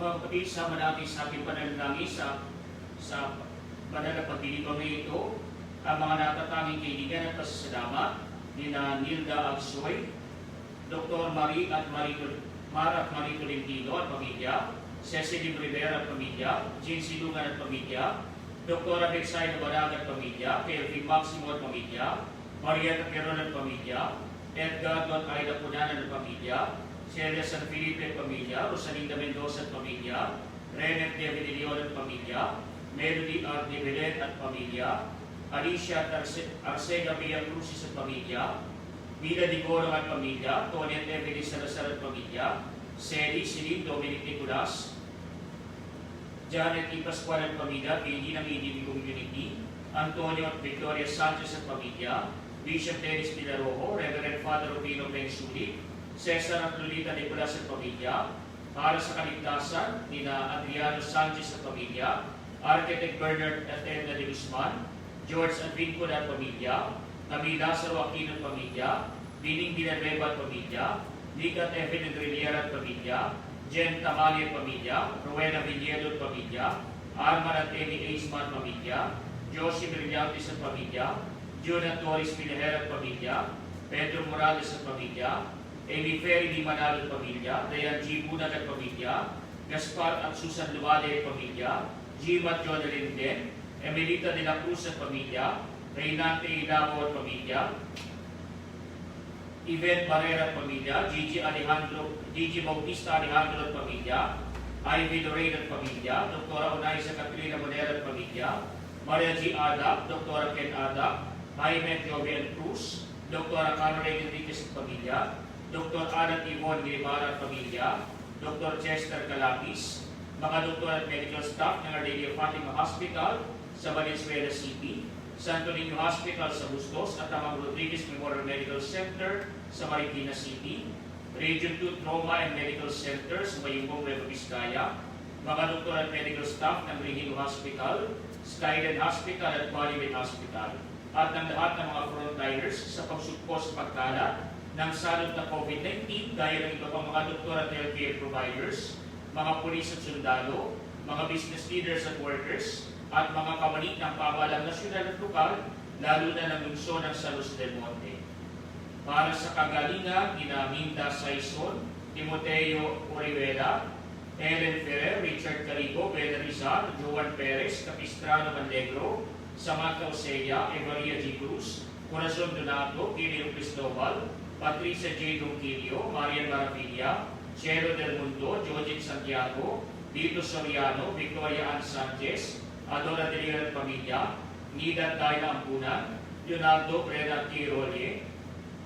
Mga kapatid, sama natin sa ating panalangin sa banal na pagdilibang ito, ang mga natatanging kaibigan at pasasalamat ni Nilda Agsoy, Dr. Mar at Marie Tolentino at pamilya, Cecily Rivera at pamilya, Jean Silungan at pamilya, Dr. Bexay Barag at pamilya, Kelvin Maximo at pamilya, Maria Tapiron at pamilya, Edgar at Aida Punanan at pamilya, Celia San Felipe at pamilya, Rosalinda Mendoza at pamilya, Renet de Avellino at pamilya, Melody R. de Belen at pamilya, Alicia Arcega Villacruzes at pamilya, Vida Digoro at pamilya, Tonet Evelyn Salazar at pamilya, Celi Silin Dominic Nicolas, Janet E. Pascual at pamilya, Pili ng EDB Community, Antonio at Victoria Sanchez at pamilya, Bishop Dennis Pilarojo, Reverend Father Rubino Pensulit, Cesar at Lolita Nicolas at pamilya, para sa kaligtasan ni Adriano Sanchez at pamilya, Architect Bernard at Edna de Guzman, George at Vincul at pamilya, Camila Lazaro Aquino at pamilya, Bining Villanueva at pamilya, Nick at Evelyn Riliera at pamilya, Jen Tamali at pamilya, Rowena Villedo at pamilya, Arman at Amy Aisman at pamilya, Josie Brillantes at pamilya, June at Doris Pinahera at pamilya, Pedro Morales at pamilya, Amy Ferry Di Manalo at pamilya, Dayan G. Bunag at pamilya, Gaspar at Susan Luwade at pamilya, Jim at Jonalyn Den, Emelita de la Cruz at pamilya, Reynante Ilavo at pamilya, Yvette Barrera at pamilya, Gigi Bautista Alejandro at pamilya, Ivy Lorraine at pamilya, Dr. Onaisa Catrina Monera at pamilya, Maria G. Ada, Dr. Ken Ada, Jaime Jovian Cruz, Dr. Caroline Enriquez at pamilya, Dr. Alan Yvonne Guevara at pamilya, Dr. Chester Calapis, mga doktor at medical staff ng Our Lady of Fatima Hospital sa Valenzuela City, Santo Niño Hospital sa Bustos at Amang Rodriguez Memorial Medical Center sa Marikina City, Region 2 Trauma and Medical Center sa Mayumbong, Nueva Vizcaya, mga doktor at medical staff ng Regino Hospital, Skyline Hospital at Bollywood Hospital, at ng lahat ng mga frontliners sa pagsugpo sa pagkalat ng salot na COVID-19 gaya ng iba pang mga doktor at healthcare providers, mga pulis at sundalo, mga business leaders at workers, at mga kawani ng pamahalang nasyonal at lokal, lalo na ng lungsod ng San Jose del Monte. Para sa kagalingan, Minda Saison, Timoteo Orihuela, Helen Ferrer, Richard Carigo, Bella Rizal, Joan Perez, Capistrano Manlegro, Samantha Osea, Maria G. Cruz, Corazon Donato, Kilio Cristobal, Patricia J. Donquillo, Marian Maravilla, Chelo del Mundo, Jojit Santiago, Dito Soriano, Victoria Ann Sanchez, Adora de Leon Pamilya, Nida Dayna Ampunan, Leonardo Breda Tirole,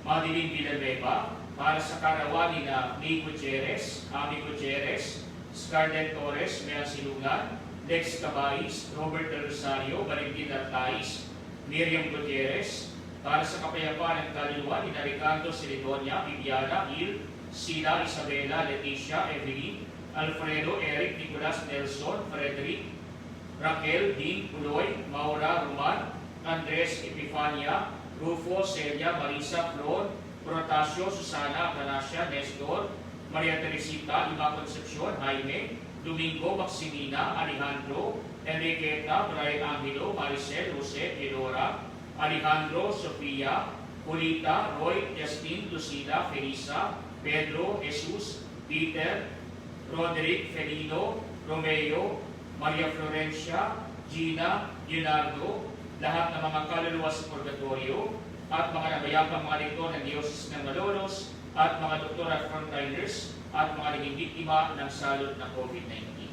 Madeline Villanueva, para sa karawani na May Gutierrez, Ami Gutierrez, Scarlett Torres, Mea Silungan, Lex Cabais, Robert Del Rosario, Valentin Artais, Miriam Gutierrez, para sa kapayapaan ng kaluluwa ni Ricardo Celidonia, Viviana, Il, Sila, Isabela, Leticia, Evelyn, Alfredo, Eric, Nicolas, Nelson, Frederick, Raquel, Dean, Puloy, Maura, Roman, Andres, Epifania, Rufo, Celia, Marisa, Flor, Protasio, Susana, Canacia, Nestor, Maria Teresita, Ima Concepcion, Jaime, Domingo, Maximina, Alejandro, Enriqueta, Brian Angelo, Maricel, Jose, Edora, Alejandro, Sofia, Julita, Roy, Justin, Lucila, Felisa, Pedro, Jesus, Peter, Roderick, Felino, Romeo, Maria Florencia, Gina, Leonardo, lahat ng mga kaluluwa sa purgatorio, at mga nabayapang mga lingkod ng Diyos ng Malolos, at mga doktor at frontliners, at mga naging biktima ng salot ng COVID-19.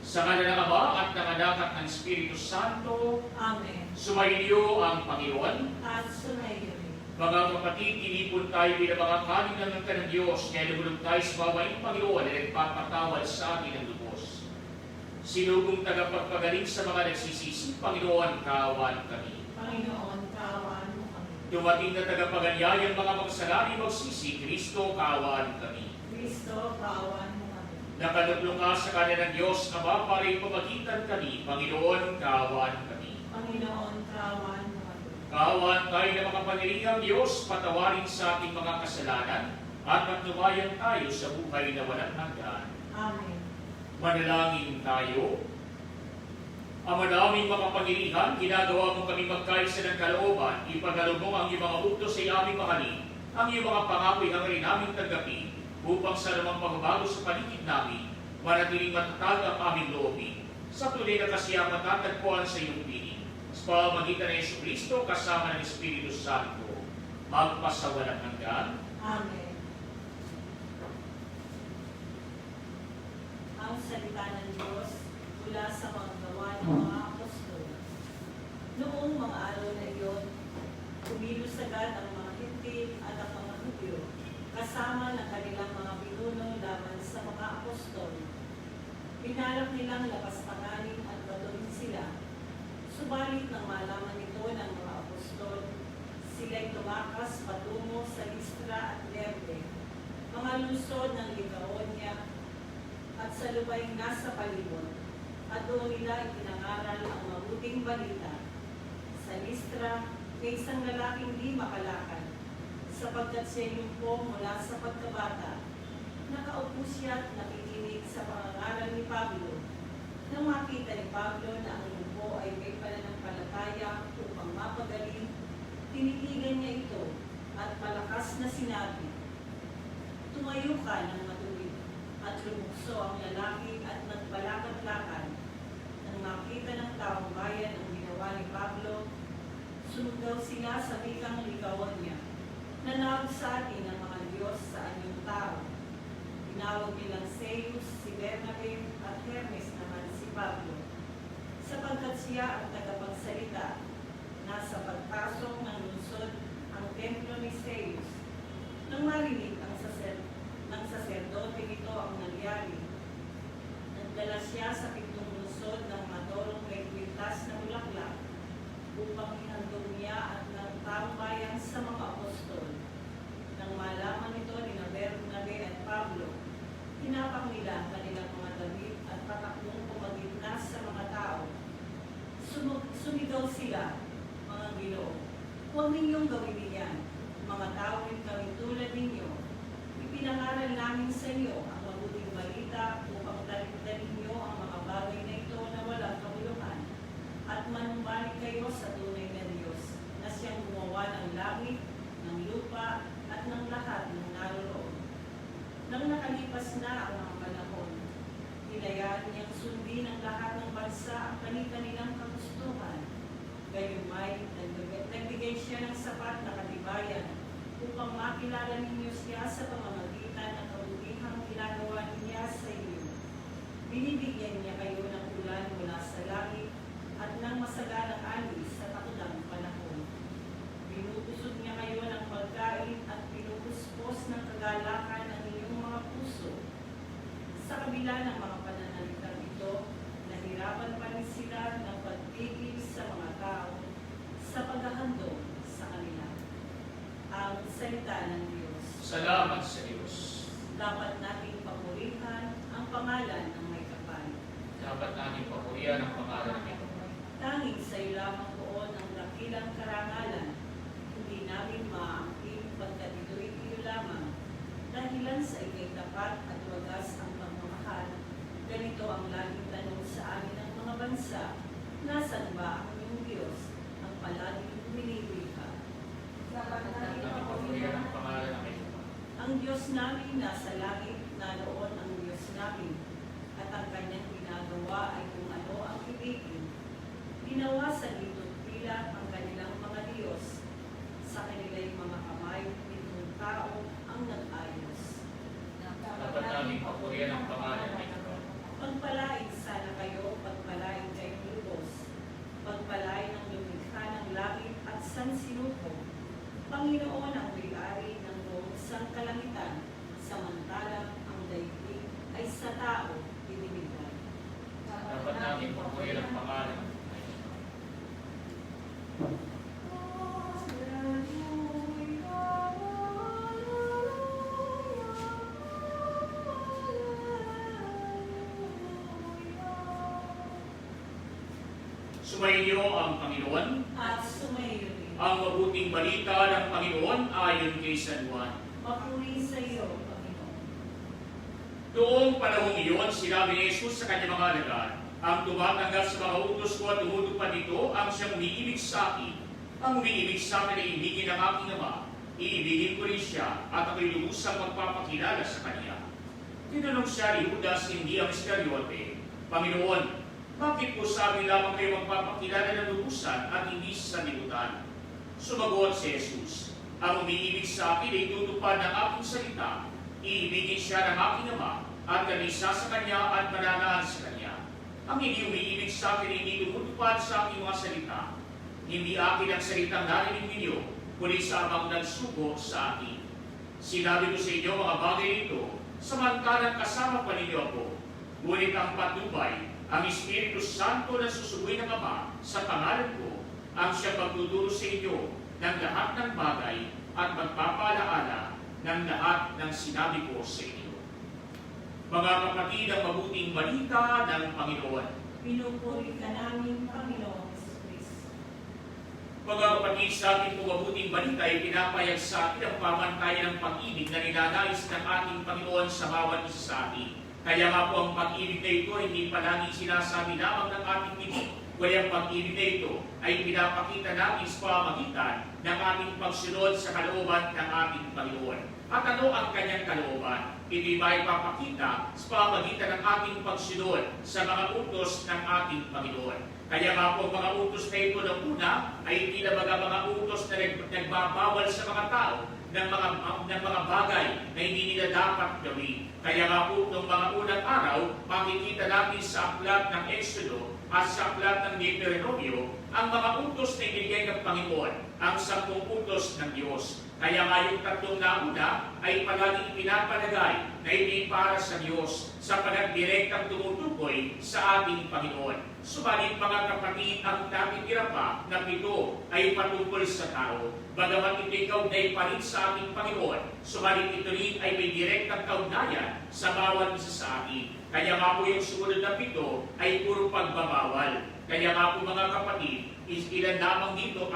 Sa ngala ng Ama at ng Anak at ng Espiritu Santo, Amen. sumainyo ang Panginoon. At sumayo rin. Mga kapatid, tinipon tayo bilang mga kalinang ng kanang Diyos, kaya lumulog tayo sa babaeng Panginoon na nagpapatawad sa atin ng lubos. Sinugong tagapagpagaling sa mga nagsisisi, Panginoon, kaawaan kami. Panginoon, kaawaan mo kami. Dumating na tagapaganyayang mga magsalari magsisi, Kristo, kaawaan kami. Kristo, kaawaan mo kami. Nakalublong ka sa kanan ng Diyos, Ama, para ipamagitan kami, Panginoon, kaawaan kami. Panginoon, kaawaan mo kami. Kaawaan tayo ng mga panirihang Diyos, patawarin sa ating mga kasalanan, at magtumayan tayo sa buhay na walang hanggan. Amen. Manalangin tayo. Ama naming makapangyarihan, ginagawa mo kami magkaisa ng kalooban, ipagkaloob mo ang iyong mga utos sa aming mahalin, ang iyong mga pangako'y hangarin naming tanggapin, upang sa namang pagbabago sa paligid namin, manatiling matatag ang aming loobin. Sa tunay na kasiyahan matatagpuan sa iyong piling, sa pamamagitan ng Jesucristo kasama ng Espiritu Santo, magpasawalang hanggan. Amen. Ang salita ng Diyos mula sa mga gawa ng mga apostol. Noong mga araw na iyon, kumilos agad ang mga Hintil at ang mga Hudyo, kasama ng kanilang mga pinuno laban sa mga apostol. Pinalak nilang lapastanganin at batuhin sila. Subalit nang malaman ito ng mga apostol, sila'y tumakas patungo sa Listra at Derbe, mga lungsod ng Licaonia at sa lupaing nasa palibot, at doon nila ipinangaral ang mabuting balita. Sa Listra, may isang lalaking di makalakad, sapagkat siya yumpo mula sa pagkabata. Nakaupo siya at nakikinig sa pangangaral ni Pablo. Nang makita ni Pablo na ang yumpo ay may pananampalataya upang mapagaling, tinitigan niya ito at malakas na sinabi, "Tumayo ka ng matuwid." At lumukso ang lalaki at nagbalakad-lakad. Nang makita ng taong bayan ang ginawa ni Pablo, sumugaw sila sa wikang Licaonia, "Nanawag sa atin ang mga Diyos sa anyong tao." Tinawag nilang Zeus, si Bernabe at Hermes naman si Pablo, sapagkat siya ang tagapagsalita. Nasa pagpasok ng lungsod ang templo ni Zeus. Nang marinig ng saserdote nito ang nangyari, nagdala siya sa pitong lungsod ng madorong may kwintas na bulaklak upang ihandog niya at ng taong bayan sa mga apostol. Nang malaman nito ni Bernabe at Pablo, tinapak nila ang kanilang mga damit at patakbong pumagitna sa mga tao. Sumigaw sila, "Mga Ginoo, huwag ninyong gawin niyan. Mga tao rin kami tulad ninyo. Ipinangaral namin sa inyo ang mabuting balita upang talikdarin niyo ang mga bagay na ito na walang kabuluhan at manumbalik kayo sa tunay na Diyos na siyang gumawa ng langit, ng lupa at ng lahat ng naroroon." Nang nakalipas na ang mga panahon, hinayaan niyang sundin ng lahat ng bansa ang kanilang kagustuhan. Gayunmay, nagbigay siya ng sapat na katibayan upang makilala ninyo siya sa pamamagitan ng kabutihang ginagawa niya sa inyo. Binibigyan niya kayo ng ulan mula sa langit at ng masagalang ani sa takdang panahon. Binubusog niya kayo ng pagkain at pinupuspos ng kagalakan ng inyong mga puso. Sa kabila ng mga pananalitang ito, nahirapan pa rin sila ng pagpigil sa mga tao sa paghahandog sa kanila. Ang salita ng Diyos. Salamat sa Diyos. Dapat nating papurihan ang pangalan ng may kapal. Dapat natin papurihan ang pangalan nito. Tanging sa iyo lamang poon ang dakilang karangalan. Hindi namin maangkin pagkat ito'y iyo lamang. Dahilan sa ikay tapat at wagas ang pagmamahal, ganito ang laging tanong sa amin ng mga bansa, "Nasaan ba ang iyong Diyos, ang palaging humiliwi ka?" Dapat natin papurihan ang pangalan ng ito. Ang Diyos namin nasa langit, naroon ang Diyos namin, at ang kanyang ginagawa ay kung ano ang ibigin. Ginawa sa litong pila ang kanilang mga Diyos, sa kanila'y mga kamay, nitong tao ang nag-ayos. Dapat natin papurihan ang pangalan ng ito. Pagpalain sana kayo, pagpalain kayong lubos. Pagpalain ang lumikha ng langit at sansinuko. Panginoon ang may-ari ng buong sangkalangitan, samantalang ang daigdig ay sa tao ibinigay. Dapat natin papurihan ang pangalan ng ito. Sumainyo ang Panginoon. At sumayo rin. Ang mabuting balita ng Panginoon ayon kay San Juan. Papuri sa iyo, Panginoon. Noong panahong iyon, sinabi ni Jesus sa kanyang mga alagad, ang tumatanggap sa mga utos ko at tumutupad nito ang siyang umiibig sa akin. Ang umiibig sa akin ay ibigin ng aking Ama. Iibigin ko rin siya at ako'y lubusang magpapakilala sa kanya. Tinanong siya ni Judas, hindi ang Iscariote, Panginoon, bakit po sa amin lamang kayo magpapakilala ng lubusan at hindi sa sanlibutan? Sumagot si Jesus, ang umiibig sa akin ay tutupad ng aking salita. Iibigin siya ng aking Ama at kanisa sa kanya at mananaan sa kanya. Ang hindi umiibig sa akin ay hindi tumutupad sa aking mga salita. Hindi akin ang salitang narinig ninyo, kundi sa Amang nagsugo sa akin. Sinabi ko sa inyo mga bagay nito, samantalang kasama pa ninyo ako. Ngunit ang patnubay, ang Espiritu Santo na susugoy ng Ama sa pangalan ko, ang siyang magtuturo sa inyo ng lahat ng bagay at magpapaalaala ng lahat ng sinabi ko sa inyo. Mga kapatid, ang mabuting balita ng Panginoon. Pinupuri ka namin, Panginoong Kristo. Mga kapatid, sa ating mabuting balita ay pinapayag sa atin ang pamantayan ng pag-ibig na ninanais ng ating Panginoon sa bawat isa sa atin. Kaya nga po ang pag-ibig na ito hindi palaging sinasabi lamang ng ating bibig. Kaya ang pag-ibig na ito ay pinapakita natin sa pamamagitan ng ating pagsunod sa kalooban ng ating Panginoon. At ano ang kanyang kalooban? Ito'y may papakita sa pamamagitan ng ating pagsunod sa mga utos ng ating Panginoon. Kaya nga po ang mga utos na ito ng una ay hindi na mga utos na nagbabawal sa mga tao ng mga bagay na hindi nila dapat gawin. Kaya nga po ng mga unang araw, makikita natin sa aklat ng Exodo at sa aklat ng Deuteronomio ang mga utos na ibigay ng Panginoon, ang 10 utos ng Diyos. Kaya nga yung tatlong nauna ay palaging pinapalagay na hindi para sa Diyos sapagat direktang tumutukoy sa ating Panginoon. Subalit mga kapatid, ang natitira pa na 7 ay patungkol sa tao. Bagamat ito'y kaugnay pa rin sa ating Panginoon, subalit ito rin ay may direktang kaugnayan sa bawat isa sa atin. Kaya nga po yung sumunod na 7 ay puro pagbabawal. Kaya nga po mga kapatid, ilan lamang dito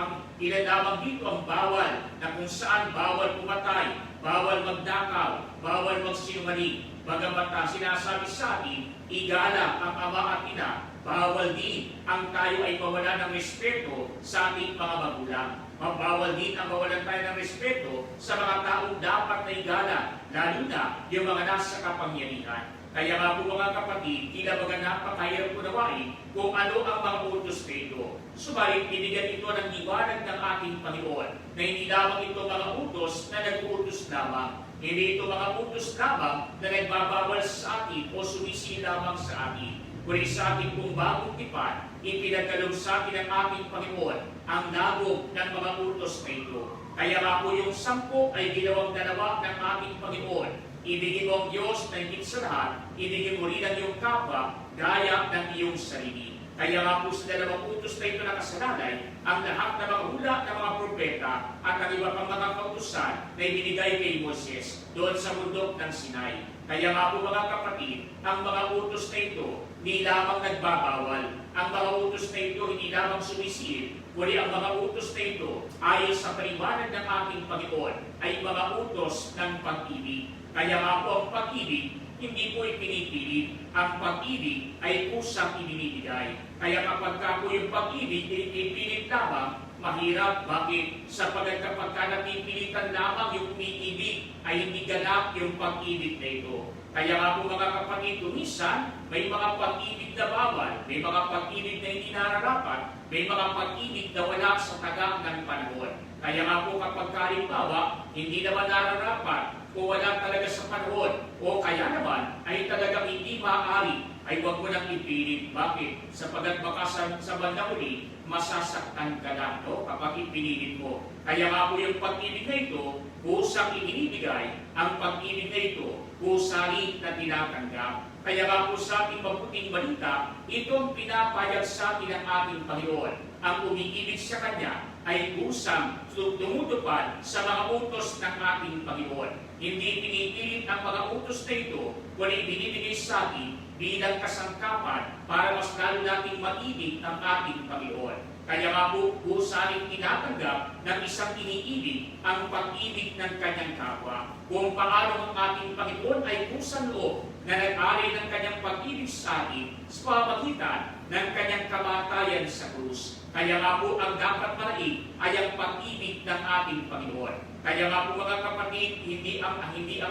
ang bawal na kung saan bawal pumatay, bawal magdakaw, bawal magsinungaling. Bagamat sinasabi sa atin, igalang ang ama at ina, bawal din ang tayo ay mawala ng respeto sa ating mga magulang. Mabawal din ang mawalan tayo ng respeto sa mga taong dapat na igalang, lalo na yung mga nasa kapangyarihan. Kaya nga po mga kapatid, tila baga napakahirap unawain kung ano ang mga utos na ito. Subalit, binigyan ito ng liwanag ng ating Panginoon na hindi lamang ito mga utos na nag-uutos lamang. Hindi ito mga utos lamang na nagbabawal sa atin o sumisili lamang sa atin. Kundi sa ating kung bagong tipan, ipinagkaloob sa atin ng ating Panginoon ang lagom ng mga utos na ito. Kaya nga po yung 10 ay ginawang dalawa ng ating Panginoon. Ibigin mo ang Diyos na higit sa lahat, ibigin mo rin ang iyong kapwa, gaya ng iyong sarili. Kaya nga po sa dalawang utos na ito nakasalalay, ang lahat ng mga hula ng mga propeta at ang iba pang mga kautusan na ibinigay kay Moses doon sa bundok ng Sinai. Kaya nga po mga kapatid, ang mga utos na ito, hindi lamang nagbabawal. Ang mga utos na ito, hindi lamang sumisilip, kundi ang mga utos na ito, ayon sa paliwanag ng ating Panginoon, ay mga utos ng pag-ibig. Kaya nga po ang pag-ibig, hindi po ipinipilit. Ang pag-ibig ay kusang ibinibigay. Kaya kapag ka po yung pag-ibig ipilit lamang, mahirap. Bakit? Sapagat kapag ka napipilitan lamang yung umiibig, ay hindi ganap yung pag-ibig na ito. Kaya nga po mga kapatid, minsan, may mga pag-ibig na bawal, may mga pag-ibig na hindi nararapat, may mga pag-ibig na wala sa taga ng panahon. Kaya nga po kapag kalimbawa, hindi naman nararapat, o wala talaga sa panahon, o kaya naman ay talagang hindi maaari, ay huwag mo nang ipilit. Bakit? Sapagat baka sa bandang uli, masasaktan ka lang, no? Kapag ipinilit mo. Kaya nga po yung pag-ibig na ito, kusang ibinibigay, ang pag-ibig na ito, kusang na tinatanggap. Kaya nga po sa ating mabuting balita, itong pinapayag sa atin ng ating Panginoon. Ang umiibig sa Kanya ay kusang tumutupad sa mga utos ng ating Panginoon. Hindi pinipilit ang mga utos na ito, kundi binibigay sa atin bilang kasangkapan para mas lalo nating maibig ang ating Panginoon. Kaya nga po, kusaling tinatanggap ng isang iniibig ang pag-ibig ng kanyang kapwa. Kung paano ang ating Panginoon ay kusang loob na nag-alay ng kanyang pag-ibig sa atin sa pamamagitan ng kanyang kamatayan sa krus. Kaya nga po ang dapat manaig ay ang pag-ibig ng ating Panginoon. Kaya nga po mga kapatid, hindi ang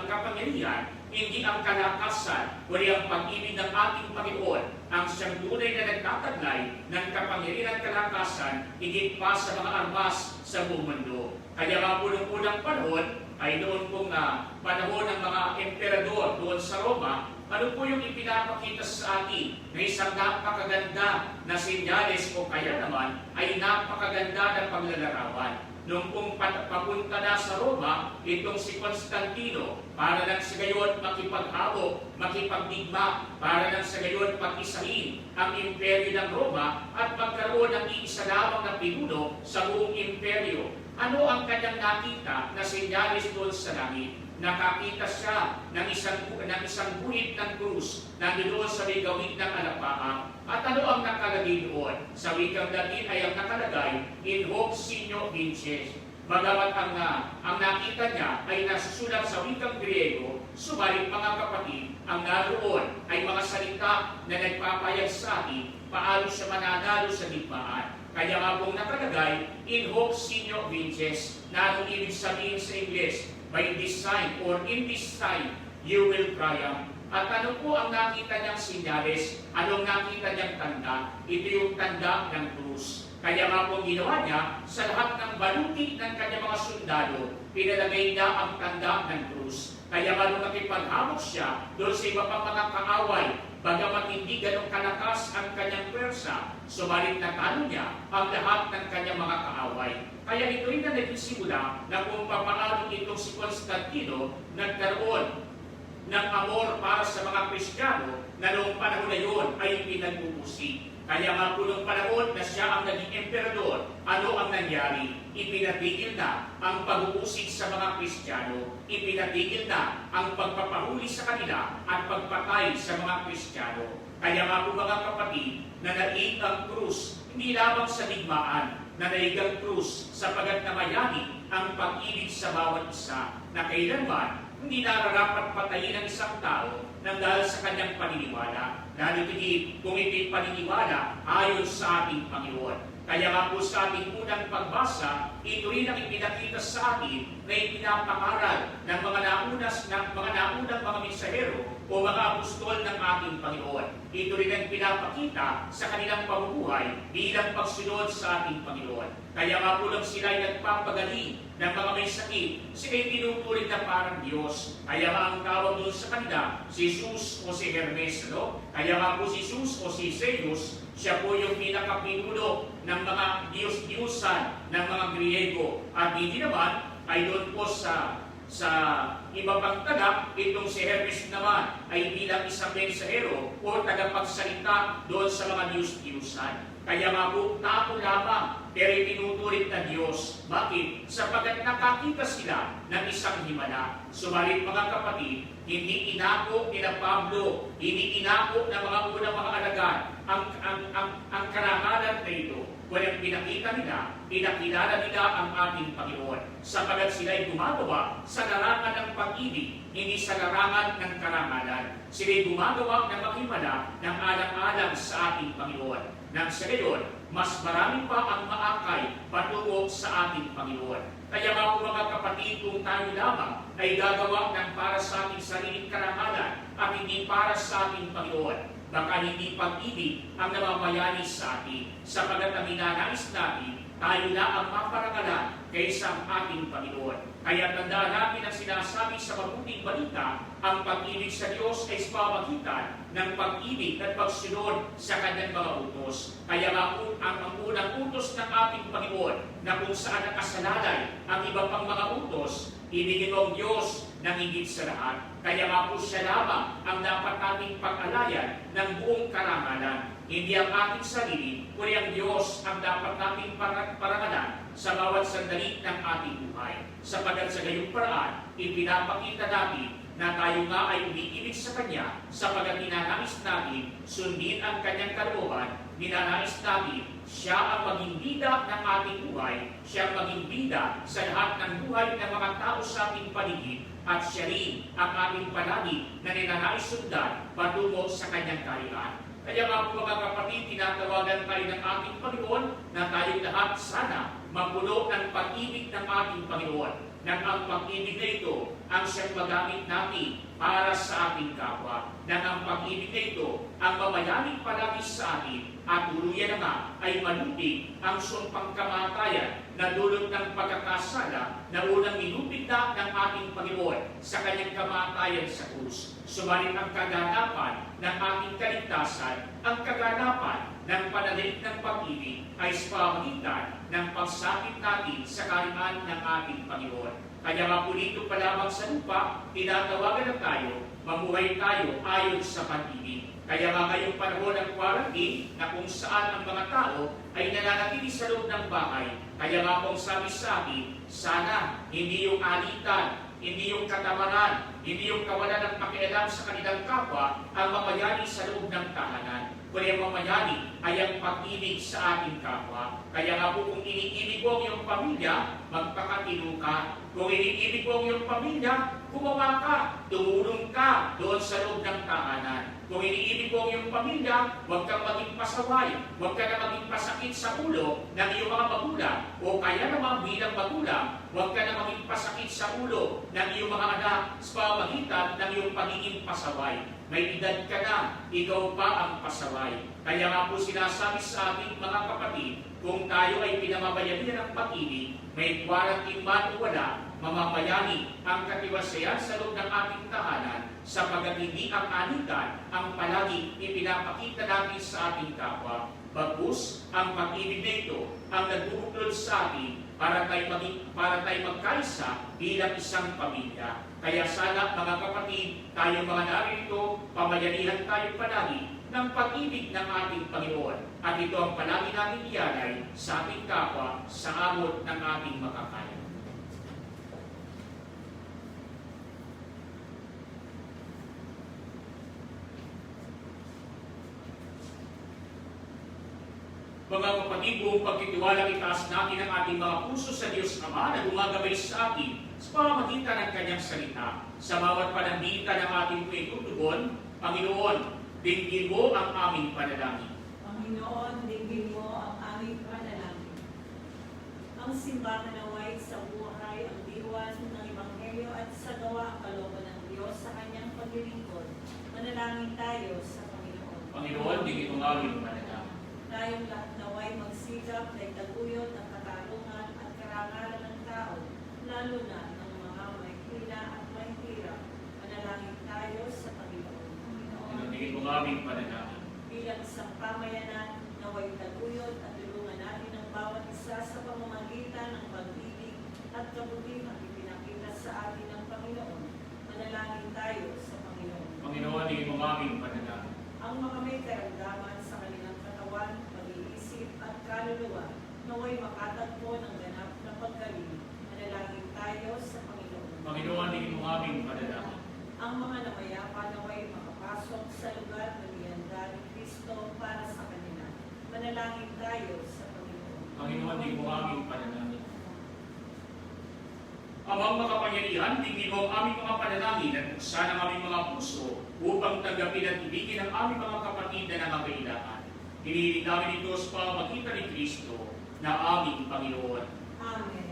kapangyarihan, hindi ang kalakasan, kundi ang pag-ibig ng ating Panginoon ang siyang tunay na nagtataglay ng kapangyarihan at kalakasan higit pa sa mga armas sa buong mundo. Kaya nga po noong unang panahon ay noon pong panahon ng mga emperador doon sa Roma, ano po yung ipinapakita sa atin na isang napakaganda na senyales o kaya naman ay napakaganda na paglalarawan. Nung pong papunta na sa Roma, itong si Constantino, para lang sa gayon makipaghabog, makipagdigma, para lang sa gayon pag-isahin ang imperyo ng Roma at magkaroon ng iisa lamang na pinuno sa buong imperyo. Ano ang kanyang nakita na senyales doon sa langit? Nakakita siya ng isang guhit ng krus na doon sa may gawin ng alapaang. At ano ang nakalagay doon? Sa wikang Latin ay ang nakalagay, in hoc signo vinces. Bagamat ang nakita niya ay nasusulat sa wikang Griego, subalit mga kapatid, ang naroon ay mga salita na nagpapayag sa atin paano siya mananalo sa digmaan. Kaya nga pong nakalagay, in hoc signo vinces, na anong ibig sabihin sa Ingles? By this sign or in this sign, you will triumph. At ano po ang nakita niyang sinyales? Anong nakita niyang tanda? Ito yung tanda ng krus. Kaya nga po ginawa niya, sa lahat ng baluti ng kanyang mga sundalo, pinalagay niya ang tanda ng krus. Kaya nga nung nakipaghamok siya doon sa iba pang mga kaaway, bagamat hindi ganong kalakas ang kanyang pwersa, subalit natalo niya ang lahat ng kanyang mga kaaway. Kaya ito'y na nagsimula na kung papaano itong si Constantino nagkaroon ng amor para sa mga Kristiyano na noong panahon na yun ay pinag-uusig. Kaya nga po noong panahon na siya ang naging emperador, ano ang nangyari? Ipinatigil na ang pag-uusig sa mga Kristiyano. Ipinatigil na ang pagpapahuli sa kanila at pagpatay sa mga Kristiyano. Kaya nga po mga kapatid, na naig ang krus, hindi lamang sa digmaan, na naig ang krus sapagat namayani ang pag-ibig sa bawat isa, na kailanman hindi nararapat patayin ang isang tao nang dahil sa kanyang paniniwala. Lalo tigit kung ito'y paniniwala ayon sa ating Panginoon. Kaya nga po sa ating unang pagbasa, ito rin ang ipinakita sa atin na ipinapangaral ng mga naunang mga mensahero o mga apostol ng ating Panginoon. Ito rin ang pinapakita sa kanilang pamumuhay bilang pagsunod sa ating Panginoon. Kaya nga po nang sila ay nagpapagaling ng mga may sakit, sila ay tinuturing na parang Diyos. Kaya nga ang tawag doon sa kanila, si Jesus o si Hermes. No? Kaya nga po si Jesus o si Zeus, siya po yung pinakapinuno ng mga Diyos-Diyusan ng mga Griego. At hindi naman ay doon po sa iba pang taga, itong si Hermes naman ay bilang isang mensahero o tagapagsalita doon sa mga Diyos-Diyusan. Kaya nga po, tao lamang, pero itinuturing na Diyos. Bakit? Sapagat nakakita sila ng isang himala. Subalit mga kapatid, hindi inako ni Pablo, hindi inako ng mga unang mga alagad ang karangalan na ito. Walang pinakita nila, pinakilala nila ang ating Panginoon. Sapagat sila ay gumagawa sa larangan ng pag-ibig, hindi sa larangan ng karangalan. Sila ay gumagawa ng maghimala ng alang-alang sa ating Panginoon. Nang sa gayon, mas marami pa ang maakay patungo sa ating Panginoon. Kaya mga mga kapatid, kung tayo lamang ay gagawa ng para sa ating sariling karangalan at hindi para sa ating Panginoon, baka hindi pag-ibig ang namamayani sa atin, sapagat ang ninanais natin, tayo na ang maparangalan kaysa ang ating Panginoon. Kaya tandaan natin ang sinasabi sa mabuting balita, ang pag-ibig sa Diyos ay sa pamamagitan ng pag-ibig at pagsunod sa kanyang mga utos. Kaya ang unang utos ng ating Panginoon na kung saan nakasalalay ang iba pang mga utos, ibigin mo ang Diyos ng higit sa lahat. Kaya nga po siya lamang ang dapat nating pag-alayan ng buong karangalan. Hindi ang ating sarili, kundi ang Diyos ang dapat nating parangalan sa bawat sandali ng ating buhay. Sapagat sa gayong paraan, ipinapakita natin na tayo nga ay umiibig sa Kanya sapagat ninanais natin sundin ang Kanyang kalooban ninanais natin siya ang maging bida ng ating buhay, siya ang maging bida sa lahat ng buhay ng mga tao sa ating paligid, at siya rin ang ating palagi na ninanais sundan patungo sa kanyang kaharian. Kaya mga mga kapatid, tinatawagan tayo ng ating Panginoon na tayong lahat sana mapuno ng pag-ibig ng ating Panginoon, nang ang pag-ibig na ito ang siyang magamit natin para sa ating kapwa, nang ang pag-ibig na ito ang mamayani palagi sa atin, at tuluyan na nga ay malutig ang sumpang kamatayan na dulot ng pagkakasala na unang nilupit na ng ating Panginoon sa kanyang kamatayan sa krus. Subalit ang kaganapan ng ating kaligtasan, ang kaganapan ng pananalig ng pag-ibig ay sa pamamagitan ng pagsakit natin sa kaharian ng ating Panginoon. Kaya nga po dito pa lamang sa lupa, tinatawagan na tayo, mamuhay tayo ayon sa pag-ibig. Kaya nga ngayong panahon ng quarantine na kung saan ang mga tao ay nananatili sa loob ng bahay, kaya nga po sabi sa atin, sana hindi yung alitan, hindi yung katamaran, hindi yung kawalan ng pakialam sa kanilang kapwa ang mamayani sa loob ng tahanan. Kaya mamayani ay ang pag-ibig sa ating kapwa. Kaya nga po kung iniibig mo ang iyong pamilya, magpakatino ka. Kung iniibig mo ang iyong pamilya, gumawa ka, tumulong ka doon sa loob ng tahanan. Kung iniibig mo ang iyong pamilya, huwag kang maging pasaway, huwag ka na maging pasakit sa ulo ng iyong mga magulang, o kaya naman bilang magulang, huwag ka na maging pasakit sa ulo ng iyong mga anak sa pamamagitan ng iyong pagiging pasaway. May edad ka na, ikaw pa ang pasaway. Kaya nga po sinasabi sa ating mga kapatid, kung tayo ay pinamamayani ng pag-ibig, may quarantine man o wala, mamamayani ang katiwasayan sa loob ng ating tahanan, sapagkat hindi ang anitan ang palagi ipinapakita natin sa ating kapwa. Bagkus, ang pag-ibig na ito ang nagbubuklod sa atin para tayo magkaisa bilang isang pamilya. Kaya sana mga kapatid, tayo mga narito, pamayanihan tayo palagi ng pag-ibig ng ating Panginoon. At ito ang palagi natin ialay sa ating kapwa sa amot ng ating makakaya. Mga kapatid, buong pagtitiwala itaas natin ang ating mga puso sa Diyos Ama na gumagabay sa atin sa pamamagitan ng Kanyang salita. Sa bawat pananalita ng ating tutugon, Panginoon, dinggin mo ang aming panalangin. Panginoon, dinggin mo ang aming panalangin. Ang simbahan naway sa buhay, ang diwan ng Ebanghelyo at sa gawa ang kalooban ng Diyos sa Kanyang paglilingkod. Manalangin tayo sa Panginoon. Panginoon, dinggin mo ang aming panalangin. Tayong lahat naway magsikap na itaguyod ang katarungan at karangalan ng tao, lalo na ng mga may hila at may hirap. Manalangin tayo sa Panginoon. Panginoon, dinggin mo ang aming panalangin. Bilang isang pamayanan, naway taguyod at tulungan natin ang bawat isa sa pamamagitan ng pag-ibig at kabutihang ipinakita sa atin ng Panginoon. Manalangin tayo sa Panginoon. Panginoon, dinggin mo ang aming panalangin. Ang mga may karamdaman sa kanilang katawan, pag-iisip at kaluluwa, naway makatagpo ng ganap na paggaling. Manalangin tayo sa Panginoon. Panginoon, dinggin mo ang aming panalangin. Ang mga namayapa naway makapasok sa lugar na nihanda ni Kristo para sa kanila. Manalangin tayo sa Panginoon. Panginoon, dinggin mo ang aming panalangin. Amang makapangyarihan, dinggin mo ang aming mga panalangin at buksan ang aming mga puso upang tanggapin at ibigin ang aming mga kapatid na nangangailangan. Hinihiling namin ito sa pamamagitan ni Kristo na aming Panginoon. Amen.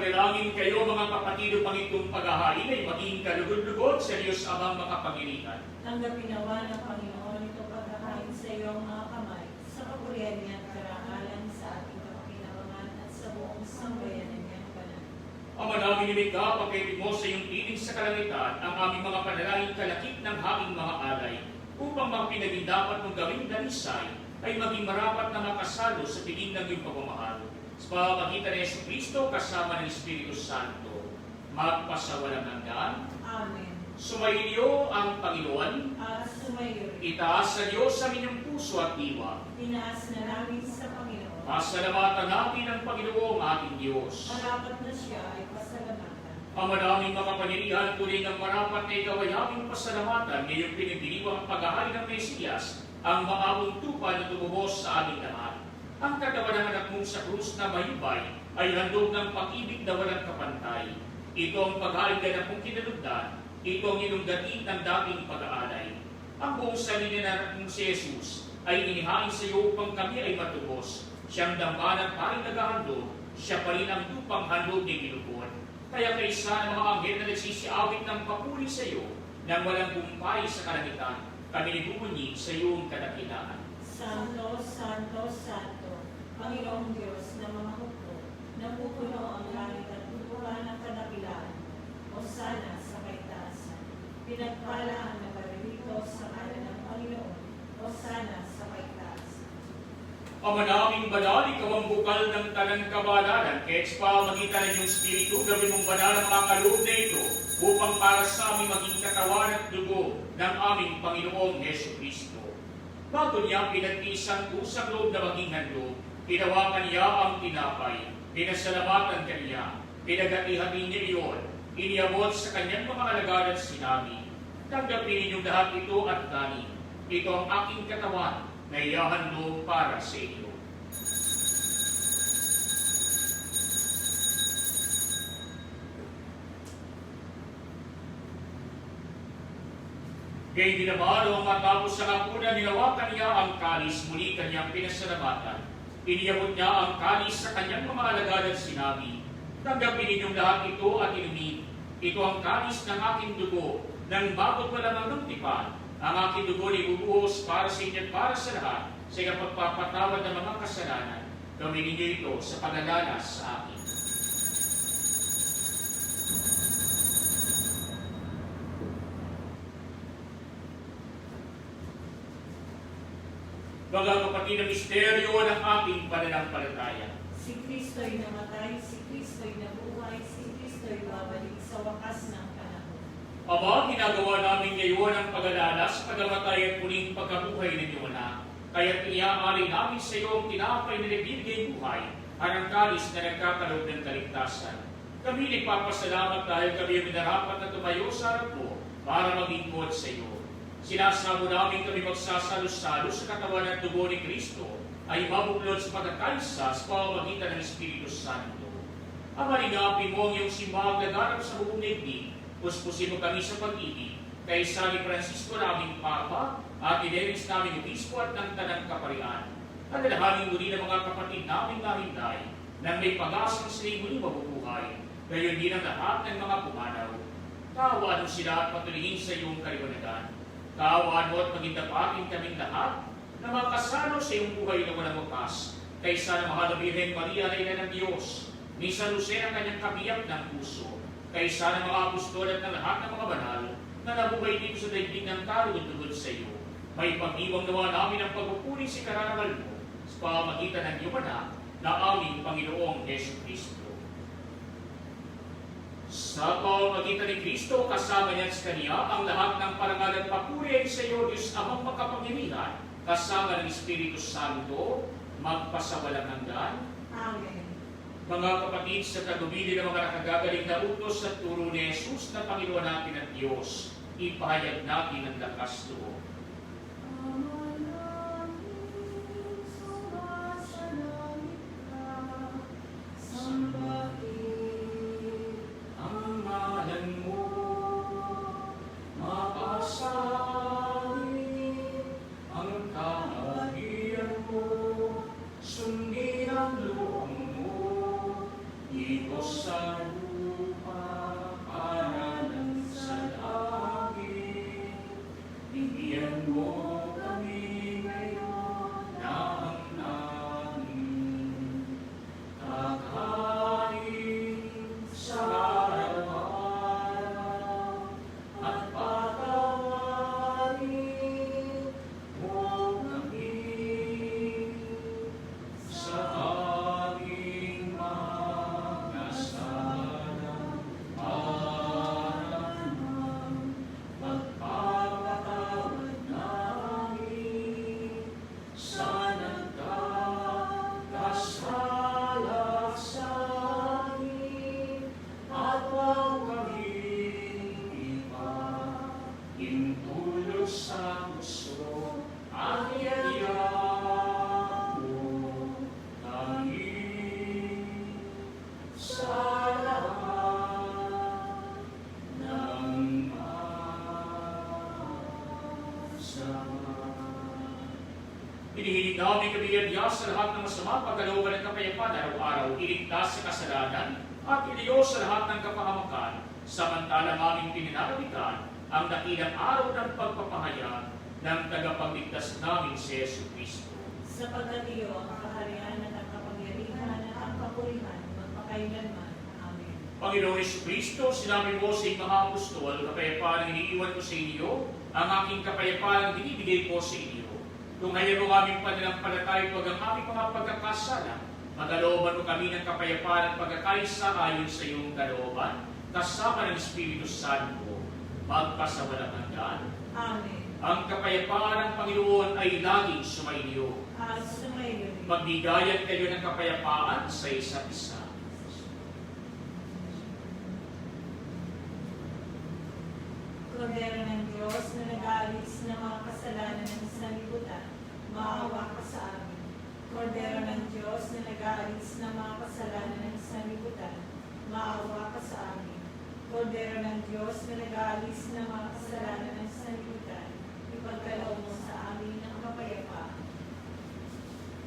Manalangin kayo mga kapatid upang itong paghahain ay maging kalugod-lugod sa Diyos Amang makapangyarihan. Tanggapin nawa ng Panginoon ito pagkakain sa iyong mga kamay, sa kapurihan niyang karangalan sa ating kapakinabangan at sa buong sambayanan niyang banal. Ama namin nimika, pagkaibig mo sa iyong piling sa kalangitan, ang aming mga panalangin kalakip ng haing mga alay, upang mga pinaging dapat mong gawing dalisay, ay maging marapat na makasalo sa piling ng iyong pagmamahal. Sa pamamagitan ni Jesucristo kasama ng Espiritu Santo, magpasawalang hanggan. Amen. Sumainyo ang Panginoon. Sumayo rin. Itaas sa Diyos sa inyong puso at diwa. Tinaas na namin sa Panginoon. Pasalamatan natin ang Panginoong ating Diyos. Marapat na siya ay pasalamatan. Ang maraming makapanirihan, tuloy ng marapat na ikaw ay aming pasalamatan ngayong pinagdiriwang paghahari ng Mesiyas, ang maabong tupa na tumubos sa aming lahat. Ang katawan ng anak mong sa krus na mahibay ay handog ng pag-ibig na walang kapantay. Ito ang pagharing ganap mong kinalugdan, ito ang inunggatin ng dating pag-aalay. Ang buong sarili na anak mong si Jesus ay inihain sa iyo upang kami ay matubos. Siyang dambana pa rin naghahandog, siya pa rin ang tupang handog ni Ginugod. Kaya kaysa ng mga anghel na nagsisiawit ng papuri sa iyo, nang walang bumpay sa kalangitan, kami nagbumunyi sa iyong kadakilaan. Santo, Santo, Santo, Panginoong Diyos na mga hukbo, napupuno ang langit at lupa ng kadakilaan, o sana sa kaitaasan. Pinagpala ang naparirito sa ngalan ng Panginoon, o sana sa kaitaasan. Ama naming banal, ikaw ang bukal ng talang kabanalan, kaya sa pamagitan ng iyong Espiritu, gawin mong banal ang mga kaloob na ito, upang para sa aming maging katawan at dugo ng aming Panginoong Jesucristo. Bago niya pinagtiisang kusang loob na maging handog, hinawakan niya ang tinapay, pinasalamatan kaniya, pinagati-hati niya iyon, iniabot sa kanyang mga alagad at sinabi, tanggapin ninyong lahat ito at kanin. Ito ang aking katawan na iyahandog para sa inyo. Gayun din naman, noong matapos sa hapunan, hinawakan niya ang kalis, muli kanyang pinasalamatan. Iniyabot niya ang kalis sa kanyang mga alagad at sinabi, tanggapin ninyong lahat ito at inumin. Ito ang kalis ng aking dugo, ng bagot malamang ng tipan. Ang aking dugo ay bubuhos para sa inyo at para sa lahat, sa pagpapatawad ng mga kasalanan. Gawin ninyo ito sa pagdadalas sa akin. Mga kapatid, ang misteryo ng ating pananampalataya. Si Kristo'y namatay, si Kristo'y nabuhay, si Kristo'y babalik sa wakas ng panahon. Ama, ginagawa namin ngayon ang pag-alala sa pagkamatay at muling pagkabuhay ninyo na. Kaya't iniaari namin sa iyo ang tinapay na nagbibigay buhay at ang kalis na nagkakaloob ng kaligtasan. Kami nagpapasalamat dahil kami ang minarapat na tumayo sa harap mo para maglingkod sa iyo. Sinasamo namin kami magsasalo-salo sa katawan at dugo ni Kristo ay mabuklod sa pagkakaisa sa pamamagitan ng Espiritu Santo. Ama, ringapin mo ang iyong simbahang naganap sa buong daigdig, puspusin mo kami sa pag-ibig, kay San Francisco naming Papa, at Ineris naming Obispo at ng Tanang Kaparian. Alalahanin mo rin ang mga kapatid namin na hinday, nang may pag-asang sila'y muli mabubuhay, gayon din ang lahat ng mga pumanaw. Kaawaan mo sila at patuloyin sa iyong kaliwanagan. Kaawaan mo at maging dapatin kaming lahat na makasalo sa iyong buhay na walang wakas, kaysa na mahal na Birhen Maria na ina ng Diyos, ni San Jose ang kanyang kabiyak ng puso, kaysa ng mga apostol at ng lahat ng mga banal na nabuhay dito sa daigdig ng kalugod-lugod sa iyo. May pag-iwang nawa namin ang pagpupuri sa karangal mo sa pamagitan ng iyong anak na aming Panginoong Jesucristo. Sa pamamagitan ni Kristo, kasama niya sa Kanya, ang lahat ng parangal at papuri ay sa iyo, Diyos Amang makapangyarihan, kasama ng Espiritu Santo, magpasawalang hanggan. Amen. Mga kapatid, sa kagumili ng mga nakagagaling na utos at turo ni Jesus na Panginoon natin at Diyos, ipahayag natin ang lakas loob. Sundin ang loob mo, ikos sa Hinihiling namin kabigyan Diyos sa lahat ng masama, pagkalooban ng kapayapaan araw-araw, iligtas sa kasalanan, at iliyos sa lahat ng kapahamakan, samantalang aming pinananabikan ang dakilang araw ng pagpapahayag ng tagapagligtas namin si Yesu Cristo. Sapagkat iyo ang kaharian at ang kapangyarihan at ang kapurihan magpakailanman. Amen. Panginoong Yesu Cristo, sinabi mo sa mga apostol, kapayapaan ang iniiwan ko sa inyo, ang aking kapayapaan ang binibigay ko sa inyo. Tunghayan mo aming pananampalataya pag ang aming mga pagkakasala, magalooban mo kami ng kapayapaan at pagkakaisa ayon sa iyong kalooban, kasama ng Espiritu Santo, magpasawalang hanggan. Amen. Ang kapayapaan ng Panginoon ay laging sumainyo. At sumayo rin. Magbigayan kayo ng kapayapaan sa isa't isa. Kordero ng Diyos na nag-aalis ng mga kasalanan ng sanlibutan, maawa ka sa amin. Kordero ng Diyos na nag-aalis ng mga kasalanan ng sanlibutan, maawa ka sa amin. Kordero ng Diyos na nag-aalis ng mga kasalanan ng sanlibutan, ipagkaloob mo sa amin ang kapayapaan.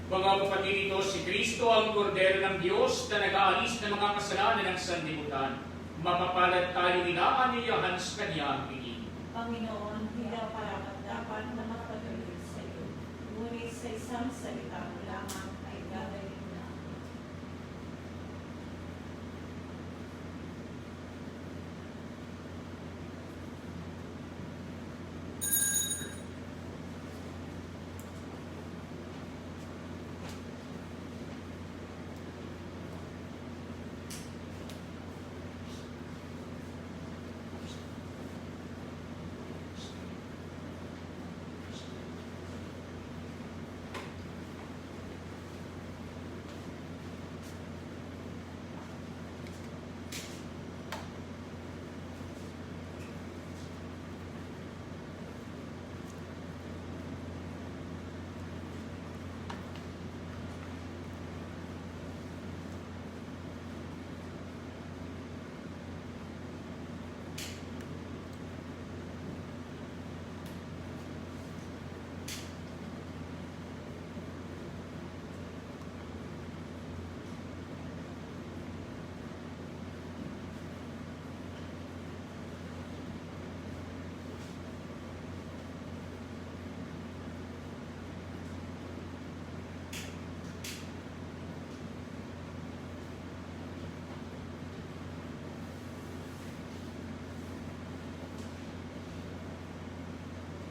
Mga kapatid, ito si Kristo ang kordero ng Diyos na nag-aalis ng mga kasalanan ng sanlibutan. Mapapalad tayo inaanyayahan sa kanyang piling. Panginoon, hindi daw dapat na magpatuloy sa iyo. Ngunit sa isang salita mo lamang ay gagawin na.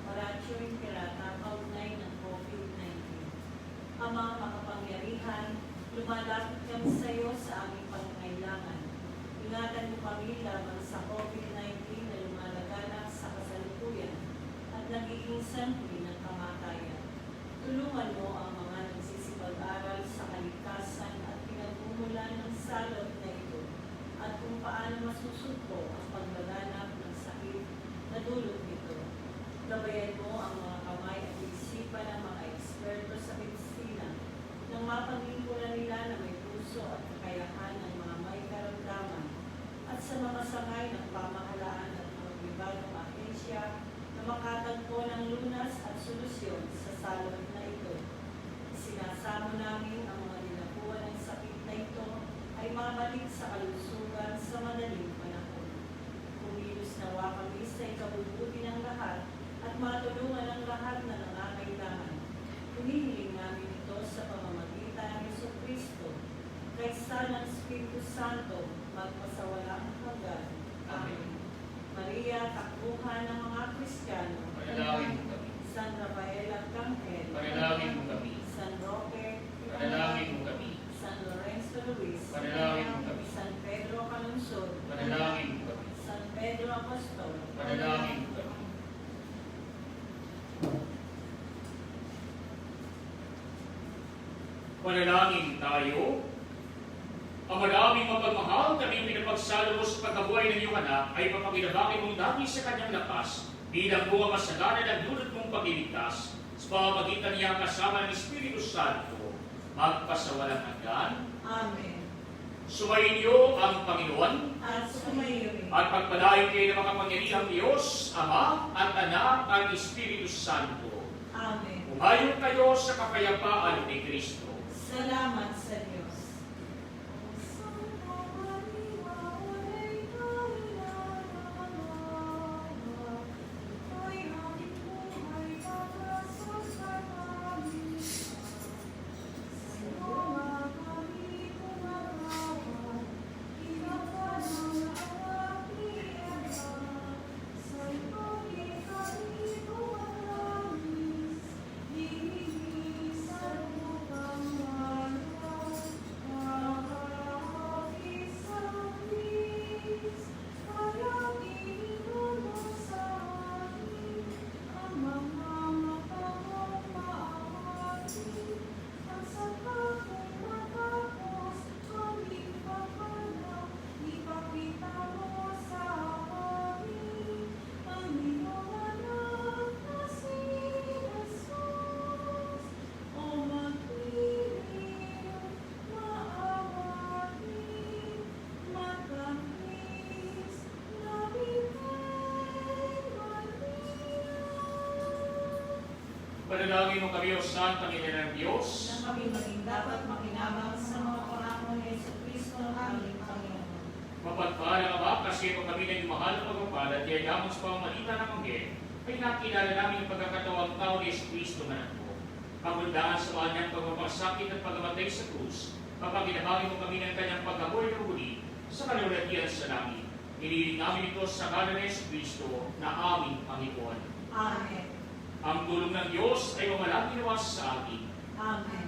Oratio Imperata, kaugnay ng COVID-19. Ama makapangyarihan, lumalapit kami sa iyo sa aming pangangailangan. Ingatan mo kami laban sa COVID-19 na lumalaganap sa kasalukuyan at nagiging sanhi ng kamatayan. Tulungan mo ang mga nagsisipag-aral sa kaligtasan at pinagmumulan ng salot na ito at kung paano masusugpo ang paglaganap ng sakit na dulot nito. Gabayan mo ang mga kamay at isipan ng mga eksperto sa medisina nang mapagingkulan nila na may puso at kakayahan ng mga may karamdaman at sa mga sangay ng pamahalaan at mga pribadong ahensya na makatagpo ng lunas at solusyon sa salot na ito. Sinasamo namin ang mga dinapuan ng sakit na ito ay mabalik sa kalusugan sa madaling panahon. Kumilos nawa kami sa ikabubuti ng lahat at matulungan ang lahat na nangangailangan. Hinihiling namin ito sa pamamagitan ng Yesu Cristo, kaysa ng Espiritu Santo, magpasawalang hanggan. Amen. Maria, takbuhan ng mga Kristiyano, Panalangin mo kami. San Rafael Arcangel, Panalangin mo kami. San Roque, Panalangin mo kami. San Lorenzo Luis, Panalangin mo kami. San Pedro Calungsod, Panalangin mo kami. San Pedro Apostol, Panalangin mo kami. Panalangin tayo. Ang maraming mapagmahal kami pinapagsalo mo sa pagkabuhay ng iyong anak ay papakinabangan mong dami sa kanyang lakas bilang bunga masagana ng dulot mong pagliligtas sa pamamagitan niya kasama ng Espiritu Santo magpasawalang hanggan. Amen. Sumainyo ang Panginoon At sumayo rin. at pagpalain kayo ng makapangyarihang Diyos, Ama at Anak at Espiritu Santo. Amen. Humayon kayo sa kapayapaan ni Kristo. Salamat sa Diyos. Panalangin mo kami, O Santang Ina ng Diyos, Na kami maging dapat makinabang sa mga pangako ni Jesucristo ang aming Panginoon. mapagpala ka ba kasi kung kami ng mahal na pagpapala at yayamang sa pamamagitan ng Anghel, ay nakilala namin ang pagkakatawang tao ni Jesucristo na nagpo. Pagmundaan sa kanyang pagpapasakit at pagkamatay sa krus, papaginabangin mo kami ng kanyang pagkabuhay na huli sa kalulatian sa langit. Iniling namin ito sa ngalan ni Jesucristo na aming Panginoon. Amen. Ang tulong ng Diyos ay mamalangin nawas sa atin. Amen.